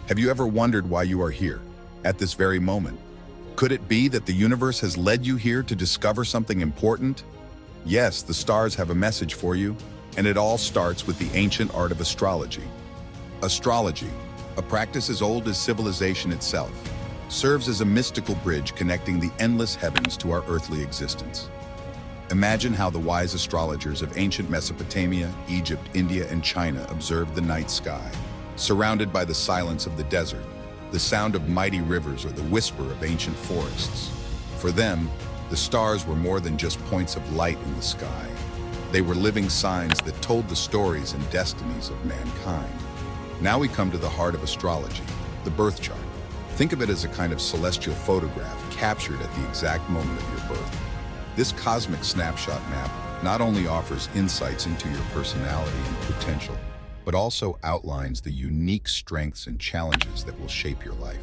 Have you ever wondered why you are here, at this very moment? Could it be that the universe has led you here to discover something important? Yes, the stars have a message for you, and it all starts with the ancient art of astrology. Astrology, a practice as old as civilization itself, serves as a mystical bridge connecting the endless heavens to our earthly existence. Imagine how the wise astrologers of ancient Mesopotamia, Egypt, India, and China observed the night sky, surrounded by the silence of the desert, the sound of mighty rivers, or the whisper of ancient forests. For them, the stars were more than just points of light in the sky. They were living signs that told the stories and destinies of mankind. Now we come to the heart of astrology, the birth chart. Think of it as a kind of celestial photograph captured at the exact moment of your birth. This cosmic snapshot map not only offers insights into your personality and potential, but also outlines the unique strengths and challenges that will shape your life.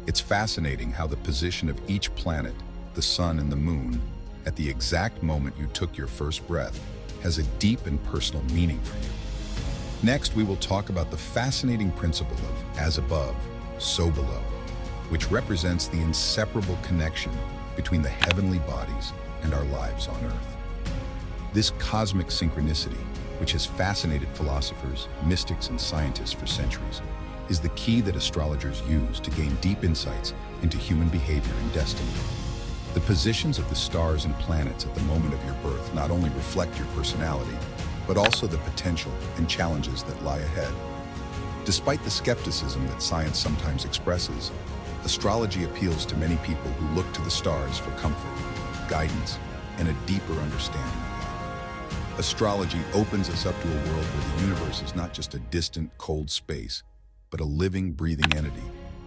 It's fascinating how the position of each planet, the sun and the moon, at the exact moment you took your first breath, has a deep and personal meaning for you. Next, we will talk about the fascinating principle of as above, so below, which represents the inseparable connection between the heavenly bodies and our lives on Earth. This cosmic synchronicity, which has fascinated philosophers, mystics, and scientists for centuries, is the key that astrologers use to gain deep insights into human behavior and destiny. The positions of the stars and planets at the moment of your birth not only reflect your personality, but also the potential and challenges that lie ahead. Despite the skepticism that science sometimes expresses, astrology appeals to many people who look to the stars for comfort, guidance, and a deeper understanding of life. Astrology opens us up to a world where the universe is not just a distant, cold space, but a living, breathing entity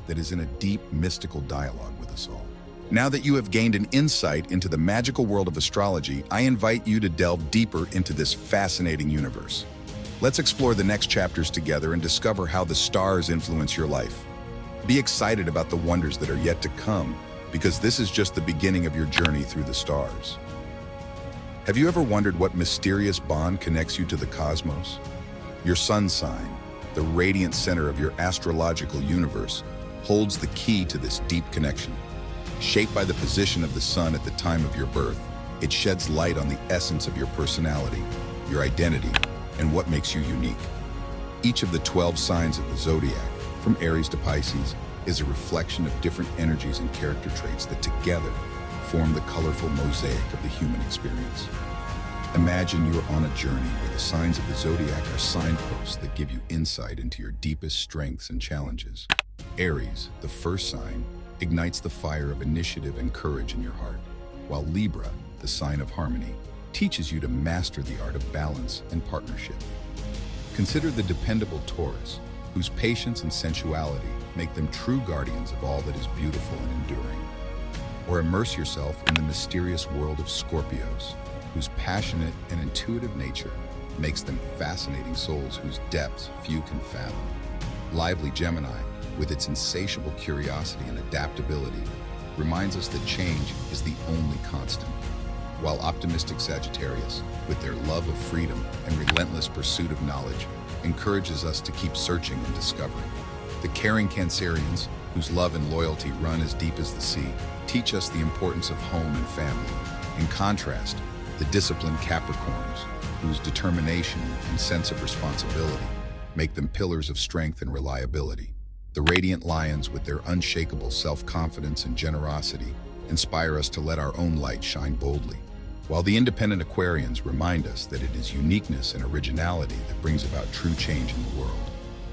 that is in a deep, mystical dialogue with us all. Now that you have gained an insight into the magical world of astrology, I invite you to delve deeper into this fascinating universe. Let's explore the next chapters together and discover how the stars influence your life. Be excited about the wonders that are yet to come, because this is just the beginning of your journey through the stars. Have you ever wondered what mysterious bond connects you to the cosmos? Your sun sign, the radiant center of your astrological universe, holds the key to this deep connection. Shaped by the position of the sun at the time of your birth, it sheds light on the essence of your personality, your identity, and what makes you unique. Each of the 12 signs of the zodiac, from Aries to Pisces, is a reflection of different energies and character traits that together form the colorful mosaic of the human experience. Imagine you are on a journey where the signs of the zodiac are signposts that give you insight into your deepest strengths and challenges. Aries, the first sign, ignites the fire of initiative and courage in your heart, while Libra, the sign of harmony, teaches you to master the art of balance and partnership. Consider the dependable Taurus, whose patience and sensuality make them true guardians of all that is beautiful and enduring. Or immerse yourself in the mysterious world of Scorpios, whose passionate and intuitive nature makes them fascinating souls whose depths few can fathom. Lively Gemini, with its insatiable curiosity and adaptability, reminds us that change is the only constant, while optimistic Sagittarius, with their love of freedom and relentless pursuit of knowledge, encourages us to keep searching and discovering. The caring Cancerians, whose love and loyalty run as deep as the sea, teach us the importance of home and family. In contrast, the disciplined Capricorns, whose determination and sense of responsibility make them pillars of strength and reliability. The radiant Lions, with their unshakable self-confidence and generosity, inspire us to let our own light shine boldly, while the independent Aquarians remind us that it is uniqueness and originality that brings about true change in the world.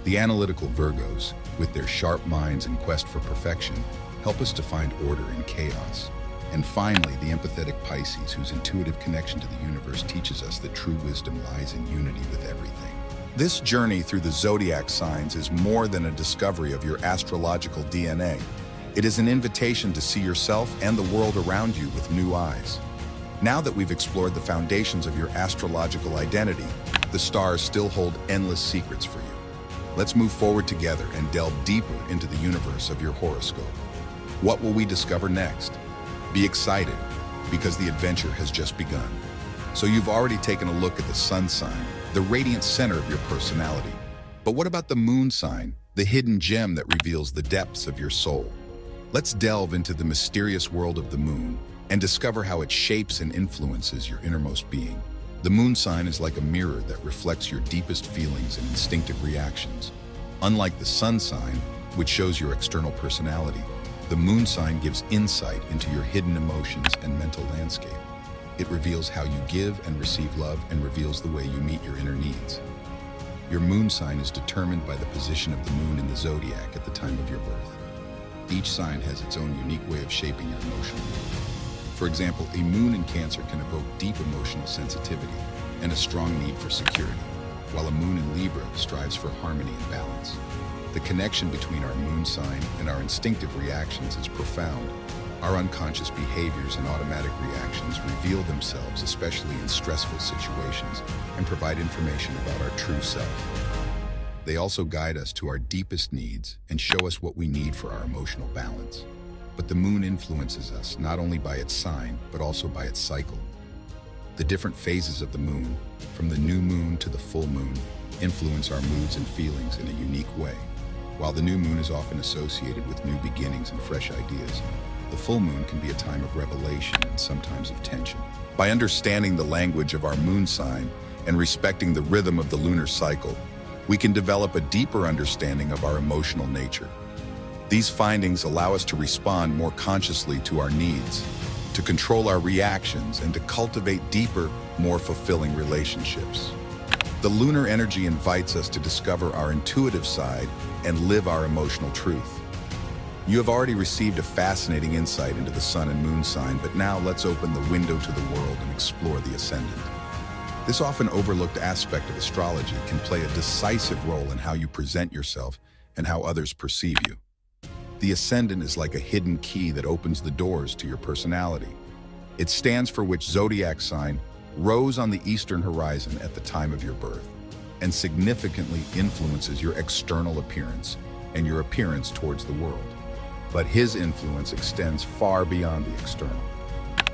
The analytical Virgos, with their sharp minds and quest for perfection, help us to find order in chaos. And finally, the empathetic Pisces, whose intuitive connection to the universe teaches us that true wisdom lies in unity with everything. This journey through the zodiac signs is more than a discovery of your astrological DNA. It is an invitation to see yourself and the world around you with new eyes. Now that we've explored the foundations of your astrological identity, the stars still hold endless secrets for you. Let's move forward together and delve deeper into the universe of your horoscope. What will we discover next? Be excited, because the adventure has just begun. So you've already taken a look at the sun sign, the radiant center of your personality. But what about the moon sign, the hidden gem that reveals the depths of your soul. Let's delve into the mysterious world of the moon and discover how it shapes and influences your innermost being. The moon sign is like a mirror that reflects your deepest feelings and instinctive reactions. Unlike the sun sign, which shows your external personality, the moon sign gives insight into your hidden emotions and mental landscape. It reveals how you give and receive love and reveals the way you meet your inner needs. Your moon sign is determined by the position of the moon in the zodiac at the time of your birth. Each sign has its own unique way of shaping your emotional world. For example, a moon in Cancer can evoke deep emotional sensitivity and a strong need for security, while a moon in Libra strives for harmony and balance. The connection between our moon sign and our instinctive reactions is profound. Our unconscious behaviors and automatic reactions reveal themselves, especially in stressful situations, and provide information about our true self. They also guide us to our deepest needs and show us what we need for our emotional balance. But the moon influences us not only by its sign, but also by its cycle. The different phases of the moon, from the new moon to the full moon, influence our moods and feelings in a unique way. While the new moon is often associated with new beginnings and fresh ideas, the full moon can be a time of revelation and sometimes of tension. By understanding the language of our moon sign and respecting the rhythm of the lunar cycle, we can develop a deeper understanding of our emotional nature. These findings allow us to respond more consciously to our needs, to control our reactions, and to cultivate deeper, more fulfilling relationships. The lunar energy invites us to discover our intuitive side and live our emotional truth. You have already received a fascinating insight into the sun and moon sign, but now let's open the window to the world and explore the ascendant. This often overlooked aspect of astrology can play a decisive role in how you present yourself and how others perceive you. The ascendant is like a hidden key that opens the doors to your personality. It stands for which zodiac sign rose on the eastern horizon at the time of your birth, and significantly influences your external appearance and your appearance towards the world. But his influence extends far beyond the external.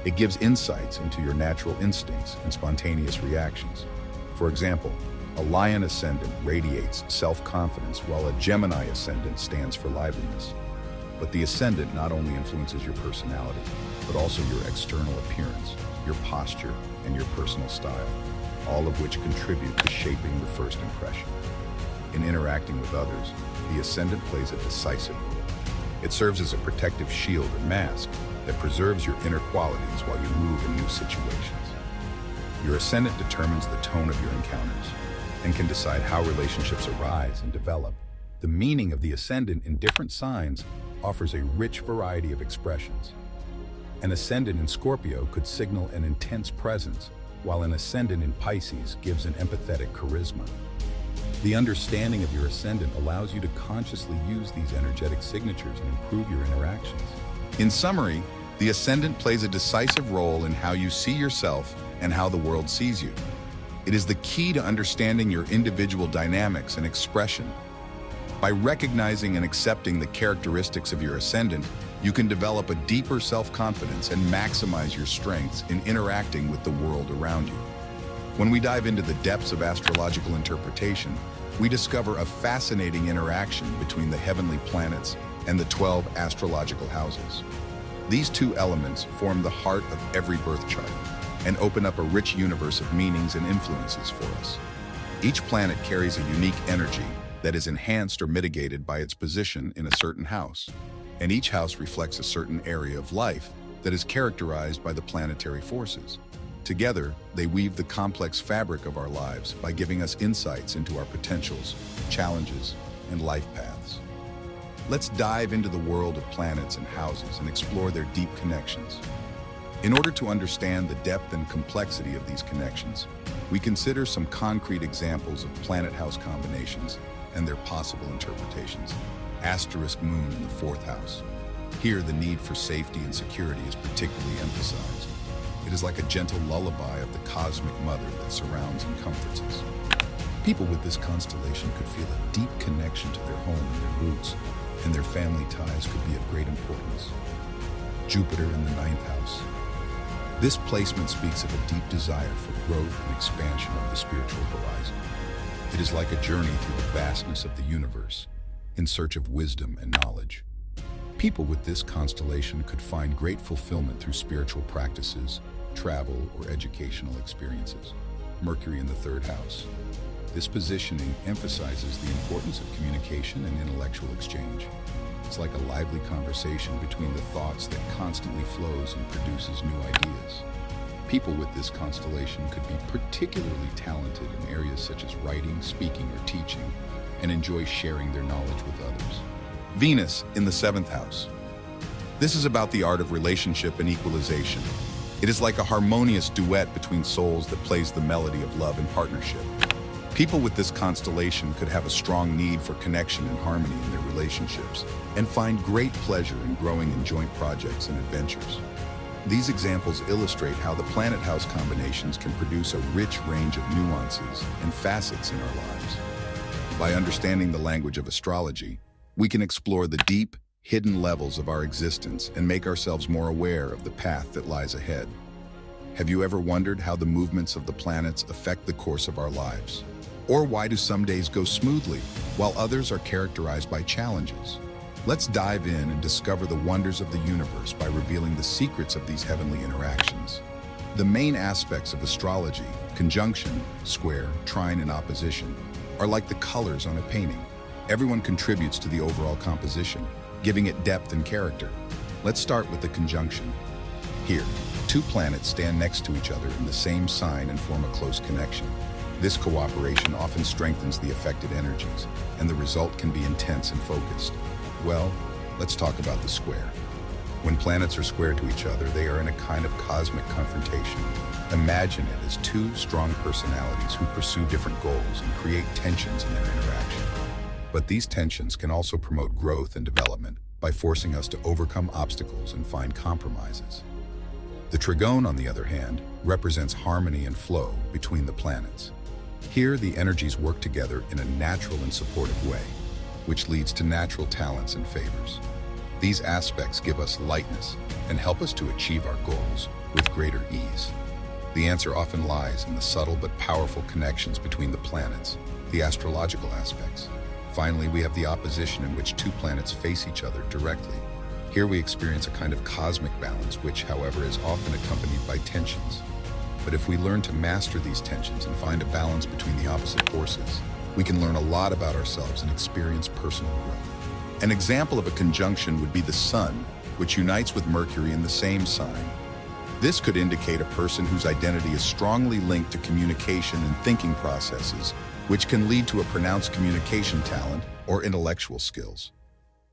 It gives insights into your natural instincts and spontaneous reactions. For example, a lion ascendant radiates self-confidence, while a Gemini ascendant stands for liveliness. But the ascendant not only influences your personality, but also your external appearance, your posture, and your personal style, all of which contribute to shaping the first impression. In interacting with others, the ascendant plays a decisive role. It serves as a protective shield or mask that preserves your inner qualities while you move in new situations. Your ascendant determines the tone of your encounters and can decide how relationships arise and develop. The meaning of the ascendant in different signs offers a rich variety of expressions. An ascendant in Scorpio could signal an intense presence, while an ascendant in Pisces gives an empathetic charisma. The understanding of your ascendant allows you to consciously use these energetic signatures and improve your interactions. In summary, the ascendant plays a decisive role in how you see yourself and how the world sees you. It is the key to understanding your individual dynamics and expression. By recognizing and accepting the characteristics of your ascendant, you can develop a deeper self-confidence and maximize your strengths in interacting with the world around you. When we dive into the depths of astrological interpretation, we discover a fascinating interaction between the heavenly planets and the 12 astrological houses. These two elements form the heart of every birth chart and open up a rich universe of meanings and influences for us. Each planet carries a unique energy that is enhanced or mitigated by its position in a certain house, and each house reflects a certain area of life that is characterized by the planetary forces. Together, they weave the complex fabric of our lives by giving us insights into our potentials, challenges, and life paths. Let's dive into the world of planets and houses and explore their deep connections. In order to understand the depth and complexity of these connections, we consider some concrete examples of planet-house combinations and their possible interpretations. Asterisk moon in the 4th house. Here, the need for safety and security is particularly emphasized. It is like a gentle lullaby of the cosmic mother that surrounds and comforts us. People with this constellation could feel a deep connection to their home and their roots, and their family ties could be of great importance. Jupiter in the 9th house. This placement speaks of a deep desire for growth and expansion of the spiritual horizon. It is like a journey through the vastness of the universe, in search of wisdom and knowledge. People with this constellation could find great fulfillment through spiritual practices, travel, or educational experiences. Mercury in the third house. This positioning emphasizes the importance of communication and intellectual exchange. It's like a lively conversation between the thoughts that constantly flows and produces new ideas. People with this constellation could be particularly talented in areas such as writing, speaking, or teaching, and enjoy sharing their knowledge with others. Venus in the seventh house. This is about the art of relationship and equalization. It is like a harmonious duet between souls that plays the melody of love and partnership. People with this constellation could have a strong need for connection and harmony in their relationships and find great pleasure in growing in joint projects and adventures. These examples illustrate how the planet house combinations can produce a rich range of nuances and facets in our lives. By understanding the language of astrology, we can explore the deep, hidden levels of our existence and make ourselves more aware of the path that lies ahead. Have you ever wondered how the movements of the planets affect the course of our lives? Or why do some days go smoothly, while others are characterized by challenges? Let's dive in and discover the wonders of the universe by revealing the secrets of these heavenly interactions. The main aspects of astrology, conjunction, square, trine, and opposition, are like the colors on a painting. Everyone contributes to the overall composition, giving it depth and character. Let's start with the conjunction. Here, two planets stand next to each other in the same sign and form a close connection. This cooperation often strengthens the affected energies, and the result can be intense and focused. Well, let's talk about the square. When planets are square to each other, they are in a kind of cosmic confrontation. Imagine it as two strong personalities who pursue different goals and create tensions in their interaction. But these tensions can also promote growth and development by forcing us to overcome obstacles and find compromises. The trigone, on the other hand, represents harmony and flow between the planets. Here, the energies work together in a natural and supportive way, which leads to natural talents and favors. These aspects give us lightness and help us to achieve our goals with greater ease. The answer often lies in the subtle but powerful connections between the planets, the astrological aspects. Finally, we have the opposition in which two planets face each other directly. Here we experience a kind of cosmic balance, which, however, is often accompanied by tensions. But if we learn to master these tensions and find a balance between the opposite forces, we can learn a lot about ourselves and experience personal growth. An example of a conjunction would be the Sun, which unites with Mercury in the same sign. This could indicate a person whose identity is strongly linked to communication and thinking processes, which can lead to a pronounced communication talent or intellectual skills.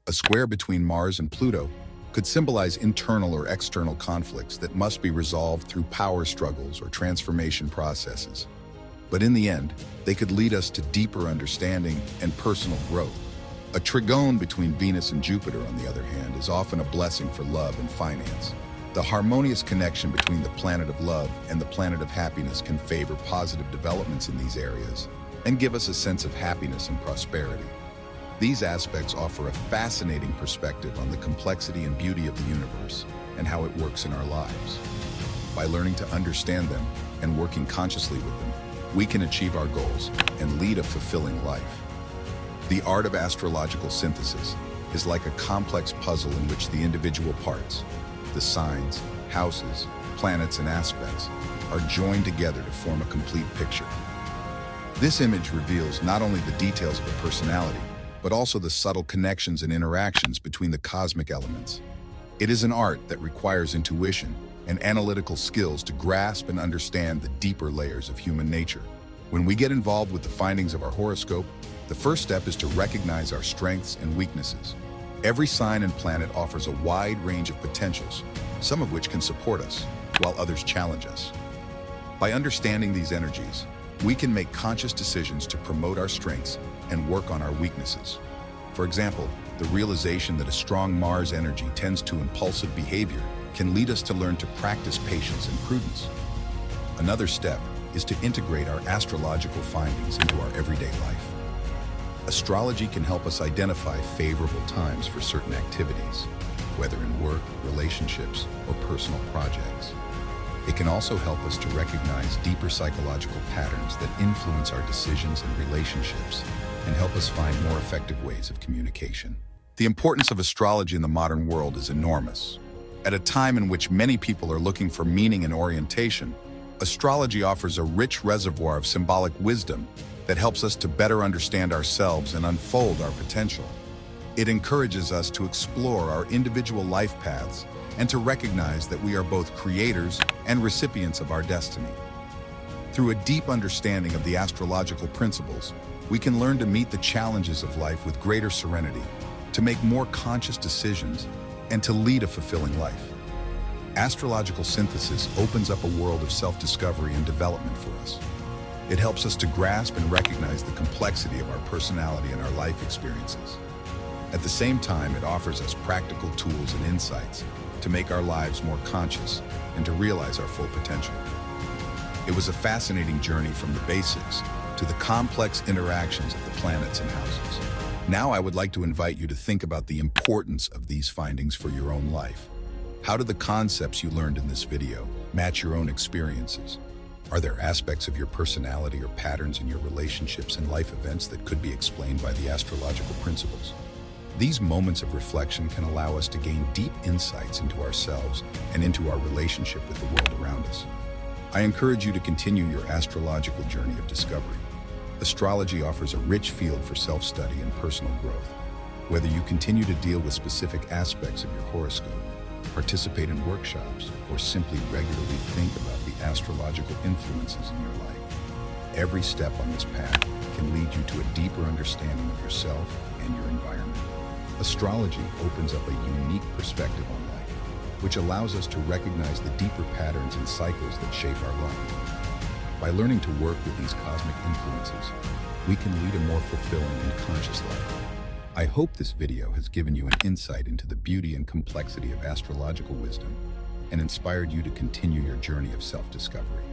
A square between Mars and Pluto could symbolize internal or external conflicts that must be resolved through power struggles or transformation processes. But in the end, they could lead us to deeper understanding and personal growth. A trigone between Venus and Jupiter, on the other hand, is often a blessing for love and finance. The harmonious connection between the planet of love and the planet of happiness can favor positive developments in these areas and give us a sense of happiness and prosperity. These aspects offer a fascinating perspective on the complexity and beauty of the universe and how it works in our lives. By learning to understand them and working consciously with them, we can achieve our goals and lead a fulfilling life. The art of astrological synthesis is like a complex puzzle in which the individual parts, the signs, houses, planets, and aspects, are joined together to form a complete picture. This image reveals not only the details of a personality, but also the subtle connections and interactions between the cosmic elements. It is an art that requires intuition and analytical skills to grasp and understand the deeper layers of human nature. When we get involved with the findings of our horoscope, the first step is to recognize our strengths and weaknesses. Every sign and planet offers a wide range of potentials, some of which can support us, while others challenge us. By understanding these energies, we can make conscious decisions to promote our strengths and work on our weaknesses. For example, the realization that a strong Mars energy tends to impulsive behavior can lead us to learn to practice patience and prudence. Another step is to integrate our astrological findings into our everyday life. Astrology can help us identify favorable times for certain activities, whether in work, relationships, or personal projects. It can also help us to recognize deeper psychological patterns that influence our decisions and relationships, and help us find more effective ways of communication. The importance of astrology in the modern world is enormous. At a time in which many people are looking for meaning and orientation, astrology offers a rich reservoir of symbolic wisdom that helps us to better understand ourselves and unfold our potential. It encourages us to explore our individual life paths and to recognize that we are both creators and recipients of our destiny. Through a deep understanding of the astrological principles, we can learn to meet the challenges of life with greater serenity, to make more conscious decisions, and to lead a fulfilling life. Astrological synthesis opens up a world of self-discovery and development for us. It helps us to grasp and recognize the complexity of our personality and our life experiences. At the same time, it offers us practical tools and insights to make our lives more conscious and to realize our full potential. It was a fascinating journey from the basics to the complex interactions of the planets and houses. Now I would like to invite you to think about the importance of these findings for your own life. How do the concepts you learned in this video match your own experiences? Are there aspects of your personality or patterns in your relationships and life events that could be explained by the astrological principles? These moments of reflection can allow us to gain deep insights into ourselves and into our relationship with the world around us. I encourage you to continue your astrological journey of discovery. Astrology offers a rich field for self-study and personal growth. Whether you continue to deal with specific aspects of your horoscope, participate in workshops, or simply regularly think about the astrological influences in your life, every step on this path can lead you to a deeper understanding of yourself and your environment. Astrology opens up a unique perspective on life, which allows us to recognize the deeper patterns and cycles that shape our life. By learning to work with these cosmic influences, we can lead a more fulfilling and conscious life. I hope this video has given you an insight into the beauty and complexity of astrological wisdom and inspired you to continue your journey of self-discovery.